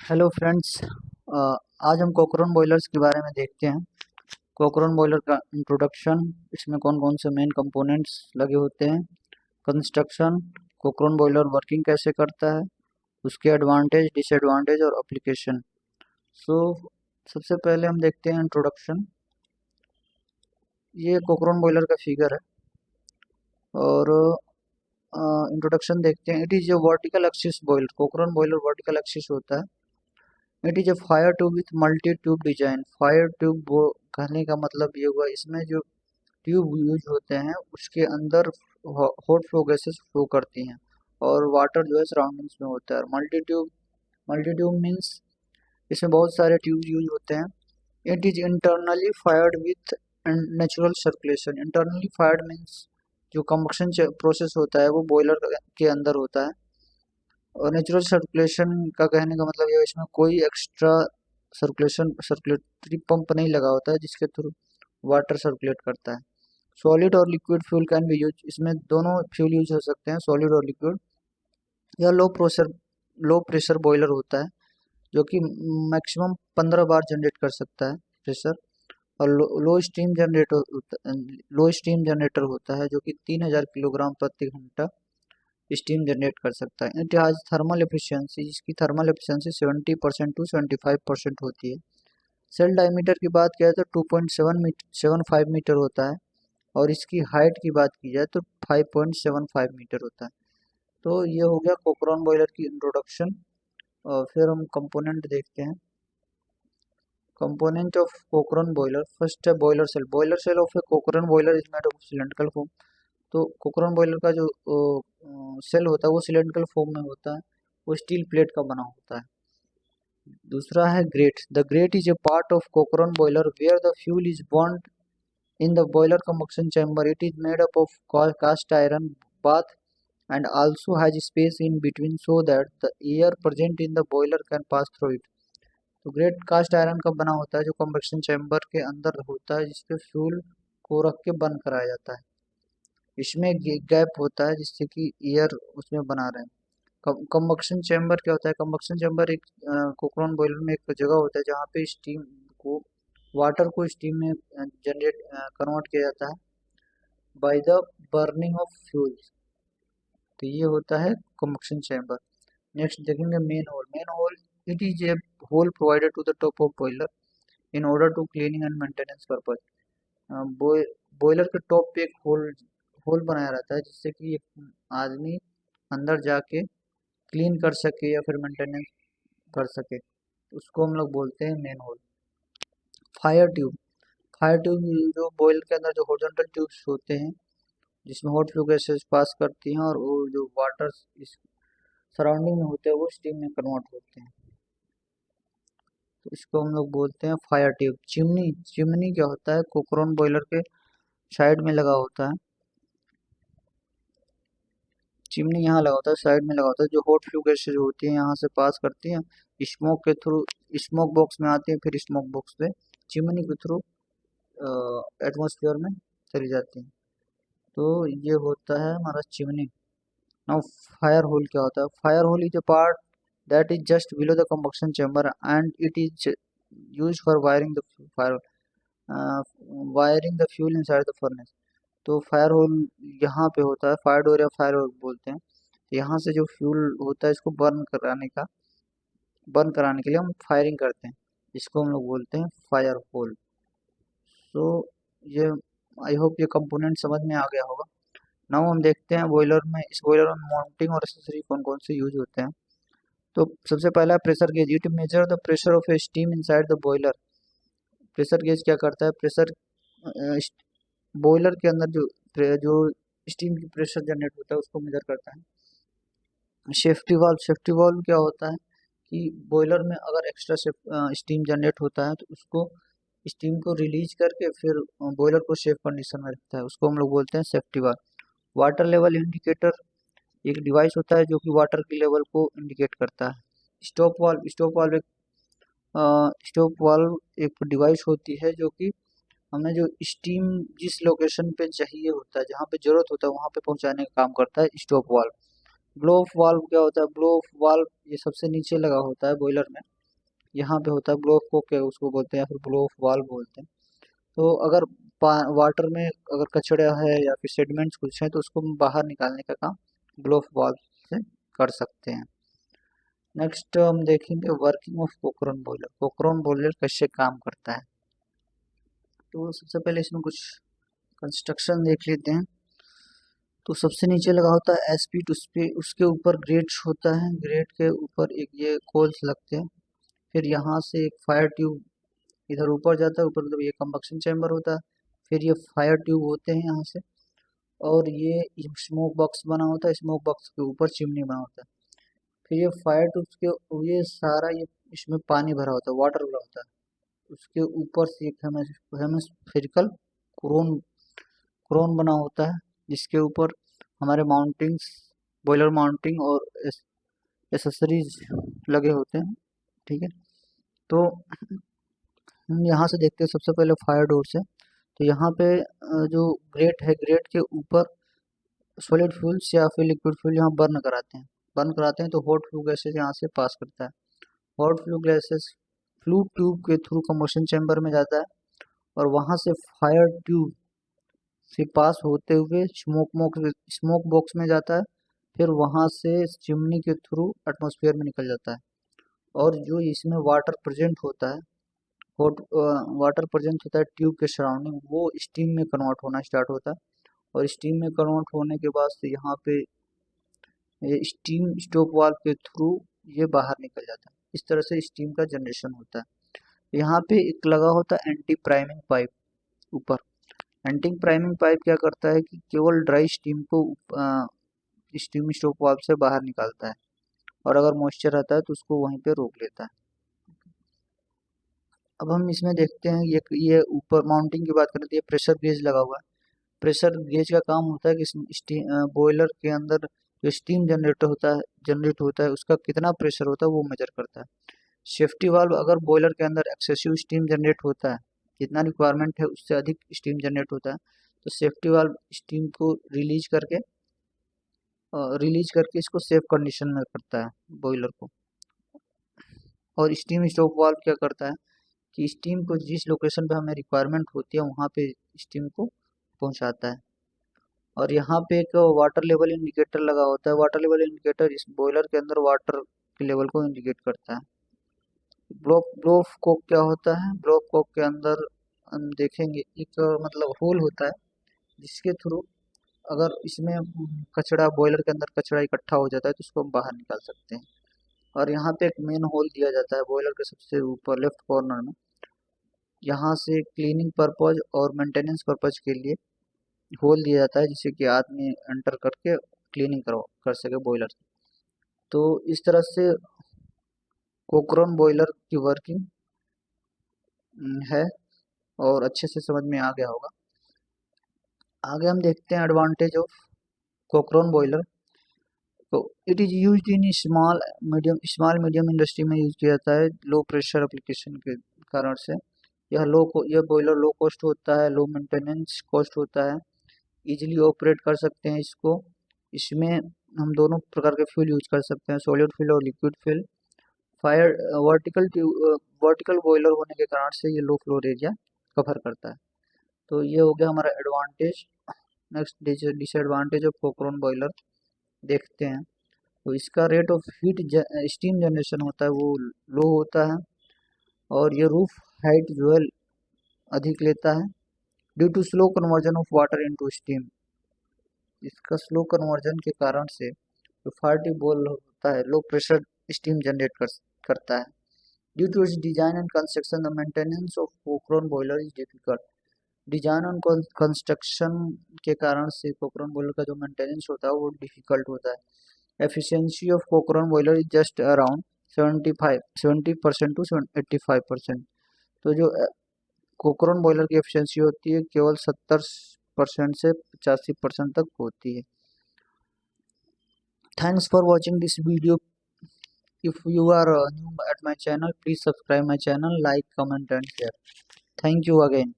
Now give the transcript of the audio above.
Hello friends. आज हम कोकरन boilers के बारे में देखते हैं। कोकरन बॉयलर का इंट्रोडक्शन, इसमें कौन कौन से मेन कंपोनेंट्स लगे होते हैं, कंस्ट्रक्शन, कोकरन बॉयलर वर्किंग कैसे करता है, उसके एडवांटेज डिसएडवांटेज और एप्लीकेशन। सो सबसे पहले हम देखते हैं इंट्रोडक्शन। ये कोकरन बॉयलर का फिगर है और इंट्रोडक्शन देखते हैं। It is A vertical axis boiler. कोकरन boiler vertical axis होता है। It is A fire tube with multi tube design. Fire tube वो कहने का मतलब ये हुआ, इसमें जो ट्यूब यूज होते हैं उसके अंदर हॉट फ्लो गैसेस फ्लो करती हैं और वाटर जो है सराउंडिंग्स में होता है। मल्टी ट्यूब मीन्स इसमें बहुत सारे ट्यूब यूज होते हैं। It is internally fired with natural circulation. Internally fired means जो कंबक्शन प्रोसेस होता है वो बॉयलर के अंदर होता है। और नेचुरल सर्कुलेशन का कहने का मतलब ये है, इसमें कोई एक्स्ट्रा सर्कुलेटरी पंप नहीं लगा होता है जिसके थ्रू वाटर सर्कुलेट करता है। सॉलिड और liquid fuel can be use. इसमें दोनों फ्यूल यूज हो सकते हैं, सॉलिड और लिक्विड। यह लो प्रेशर बॉयलर होता है जो कि मैक्सिमम 15 बार जनरेट कर सकता है प्रेशर। और लो स्टीम जनरेटर होता है जो कि 3000 किलोग्राम प्रति घंटा स्टीम जनरेट कर सकता है। इट हैज थर्मल एफिशिएंसी, जिसकी थर्मल एफिशिएंसी 70% टू 75% होती है। सेल डायमीटर की बात किया तो 2.75 मीटर होता है और इसकी हाइट की बात की जाए तो 5.75 मीटर होता है। तो ये हो गया कोकरन बॉयलर की इंट्रोडक्शन। और फिर हम कंपोनेंट देखते हैं। Component of Cochran boiler. First है boiler shell. Boiler shell of a Cochran boiler is made of cylindrical form. तो कोकरन बॉयलर का जो सेल होता है वो सिलेंड्रिकल फॉर्म में होता है, वो स्टील प्लेट का बना होता है। दूसरा है great. The great is a part of Cochran boiler where the fuel is burned in the boiler combustion chamber. It is made up of cast iron bath and also has space in between so that the air present in the boiler can pass through it। तो great cast iron का बना होता है जो combustion chamber के अंदर होता है, जिसपे फ्यूल को रख के बंद कराया जाता है। इसमें गैप होता है जिससे कि एयर उसमें बना रहे। कंबक्शन चैम्बर क्या होता है? कंबक्शन चैम्बर एक कोकरन बॉयलर में एक जगह होता है जहाँ पे स्टीम को वाटर को स्टीम में जनरेट कन्वर्ट किया जाता है by the burning of fuel. तो ये होता है कंबक्शन चैम्बर। नेक्स्ट देखेंगे manhole. Manhole, it is a hole provided to the top of boiler in order to cleaning and maintenance purpose. Boiler के top पे एक whole whole बनाया रहता है जिससे कि एक आदमी अंदर जाके क्लीन कर सके या फिर मेंटेनेंस कर सके। उसको हम लोग बोलते हैं main whole. Fire tube. Fire tube जो बॉयलर के अंदर जो हॉरिजॉन्टल ट्यूब्स होते हैं जिसमें हॉट फ्लू गैसेस पास करती हैं और वो जो वाटर इस सराउंडिंग में होते हैं वो स्टीम में कन्वर्ट होते हैं, तो इसको हम लोग बोलते हैं फायर ट्यूब। चिमनी। चिमनी क्या होता है? कोकरन बॉयलर के साइड में लगा होता है। चिमनी यहाँ लगा होता है, साइड में लगा होता है, जो हॉट फ्लू गैसेज होती है यहाँ से पास करती हैं, स्मोक के थ्रू स्मोक बॉक्स में आती है, फिर स्मोक बॉक्स से चिमनी के थ्रू एटमोसफियर में चली जाती है। तो ये होता है हमारा चिमनी। नाउ फायर होल क्या होता है? Fire hole is a part that is just below the combustion chamber and it is used for fire wiring the fuel inside the furnace। तो फायर होल यहाँ पे होता है, फायर डोर या fire whole बोलते हैं। यहाँ से जो फ्यूल होता है इसको बर्न कराने के लिए हम फायरिंग करते हैं, इसको हम लोग बोलते हैं फायर होल। तो ये आई होप ये कंपोनेंट समझ में आ गया होगा। नाउ हम देखते हैं बॉयलर में, इस बॉयलर में माउंटिंग और एक्सेसरी कौन कौन से यूज होते हैं। तो सबसे पहला pressure gauge. It measure the pressure of A steam inside the boiler. Pressure gauge क्या करता है? प्रेशर बॉयलर के अंदर जो स्टीम की प्रेशर जनरेट होता है उसको मेजर करता है। Safety valve. सेफ्टी वाल्व क्या होता है कि बॉयलर में अगर एक्स्ट्रा स्टीम जनरेट होता है तो उसको स्टीम को रिलीज करके फिर बॉयलर को सेफ कंडीशन में रखता है, उसको हम लोग बोलते हैं safety valve. Water level indicator एक डिवाइस होता है जो कि वाटर की लेवल को इंडिकेट करता है। Stop valve. स्टॉप वाल्व एक डिवाइस होती है जो कि हमें जो स्टीम जिस लोकेशन पे चाहिए होता है, जहाँ पे जरूरत होता है वहाँ पे पहुँचाने का काम करता है stop valve. Blow of valve क्या होता है? ब्लो ऑफ वाल्व ये सबसे नीचे लगा होता है बॉयलर में, यहाँ पे होता है ब्लो ऑफ कोक उसको बोलते हैं, या फिर ब्लो ऑफ वाल्व बोलते हैं। तो अगर वाटर में अगर कचरा है या फिर सेडिमेंट्स कुछ है तो उसको बाहर निकालने का काम ब्लो ऑफ वाल्व से कर सकते हैं। नेक्स्ट हम देखेंगे working of Cochran boiler. कोकरन boiler कैसे काम करता है, तो सबसे पहले इसमें कुछ कंस्ट्रक्शन देख लेते हैं। तो सबसे नीचे लगा होता है एसपी, उसके ऊपर ग्रेट होता है, ग्रेट के ऊपर एक ये कोल्स लगते हैं। फिर यहाँ से एक फायर ट्यूब इधर ऊपर जाता है, ऊपर मतलब ये कंबक्शन चैम्बर होता है। फिर ये फायर ट्यूब होते हैं यहाँ से, और ये स्मोक बॉक्स बना होता है, स्मोक बॉक्स के ऊपर चिमनी बना होता है। फिर ये फायर ट्यूब के ये सारा ये इसमें पानी भरा होता है, वाटर भरा होता है। उसके ऊपर से एक हेमिस्फेरिकल क्रोन क्रोन बना होता है, जिसके ऊपर हमारे माउंटिंग्स, बॉयलर माउंटिंग और एसेसरीज लगे होते हैं। ठीक है, तो हम यहाँ से देखते हैं सबसे पहले फायर डोर से। तो यहाँ पे जो ग्रेट है, ग्रेट के ऊपर सॉलिड फ्यूल्स या फिर लिक्विड फ्यूल यहाँ बर्न कराते हैं तो हॉट फ्लू गैसेस यहाँ से पास करता है। Hot flue gases flu tube के थ्रू कम्बशन चैम्बर में जाता है, और वहाँ से फायर ट्यूब से पास होते हुए स्मोक बॉक्स में जाता है। फिर वहाँ से चिमनी के थ्रू एटमॉस्फेयर में निकल जाता है, और जो इसमें वाटर प्रेजेंट होता है, हॉट वाटर प्रेजेंट होता है ट्यूब के सराउंडिंग, वो स्टीम में कन्वर्ट होना स्टार्ट होता है। और स्टीम में कन्वर्ट होने के बाद से यहाँ पे ये स्टीम स्टॉप वाल्व के थ्रू ये बाहर निकल जाता है। इस तरह से स्टीम का जनरेशन होता है। यहाँ पे एक लगा होता है एंटी प्राइमिंग पाइप ऊपर। एंटी प्राइमिंग पाइप क्या करता है कि केवल ड्राई स्टीम को स्टीम स्टॉप वाल्व से बाहर निकालता है, और अगर मॉइस्चर रहता है तो उसको वहीं पे रोक लेता है। अब हम इसमें देखते हैं ये ऊपर माउंटिंग की बात करें तो ये प्रेशर गेज लगा हुआ है। प्रेशर गेज का काम होता है कि बॉयलर के अंदर जो स्टीम जनरेट होता है उसका कितना प्रेशर होता है वो मेजर करता है। सेफ्टी वाल्व, अगर बॉयलर के अंदर एक्सेसिव स्टीम जनरेट होता है, जितना रिक्वायरमेंट है उससे अधिक स्टीम जनरेट होता है, तो सेफ्टी वाल्व स्टीम को रिलीज करके इसको सेफ कंडीशन में करता है बॉयलर को। और स्टीम स्टॉप वाल्व क्या करता है कि स्टीम को जिस लोकेशन पे हमें रिक्वायरमेंट होती है वहाँ पे स्टीम को पहुँचाता है। और यहाँ पे एक वाटर लेवल इंडिकेटर लगा होता है। वाटर लेवल इंडिकेटर इस बॉयलर के अंदर वाटर के लेवल को इंडिकेट करता है। ब्लो ऑफ कोक क्या होता है? ब्लो ऑफ कोक के अंदर हम देखेंगे एक मतलब होल होता है, जिसके थ्रू अगर इसमें कचरा, बॉयलर के अंदर कचरा इकट्ठा हो जाता है तो उसको हम बाहर निकाल सकते हैं। और यहाँ पे एक मेन होल दिया जाता है बॉयलर के सबसे ऊपर लेफ्ट कॉर्नर में। यहाँ से क्लीनिंग पर्पज और मेंटेनेंस पर्पज के लिए होल दिया जाता है, जिससे कि आदमी एंटर करके क्लीनिंग कर सके बॉयलर। तो इस तरह से कोकरन बॉयलर की वर्किंग है, और अच्छे से समझ में आ गया होगा। आगे हम देखते हैं एडवांटेज ऑफ कोकरन बॉयलर। तो it is used in small medium industry में यूज किया जाता है लो प्रेशर एप्लीकेशन के कारण से। यह बॉयलर लो कॉस्ट होता है, लो मेंटेनेंस कॉस्ट होता है, इजीली ऑपरेट कर सकते हैं इसको। इसमें हम दोनों प्रकार के फ्यूल यूज कर सकते हैं, सॉलिड फ्यूल और liquid fuel. Fire vertical boiler होने के कारण से ये लो फ्लोर एरिया कवर करता है। तो ये हो गया हमारा advantage. Next disadvantage of Cochran boiler देखते हैं। तो इसका rate of heat steam generation होता है वो लो होता है, और ये रूफ हाइट जो है अधिक लेता है due to slow conversion of water into steam. इसका स्लो कन्वर्जन के कारण से जो फायर बॉल होता है लो प्रेशर स्टीम जनरेट करता है। Due to its design and construction the maintenance of Cochran boiler is difficult. Design और कंस्ट्रक्शन के कारण से कोकरन बॉयलर का जो मेंटेनेंस होता है वो डिफिकल्ट होता है। Efficiency of Cochran boiler is just around 70% to 85%। तो जो कोकरन बॉयलर की एफिशिएंसी होती है केवल 70% से 85% तक होती है। Thanks for watching this video. If you are new at my channel, please subscribe my channel, like, comment and share. Thank you again.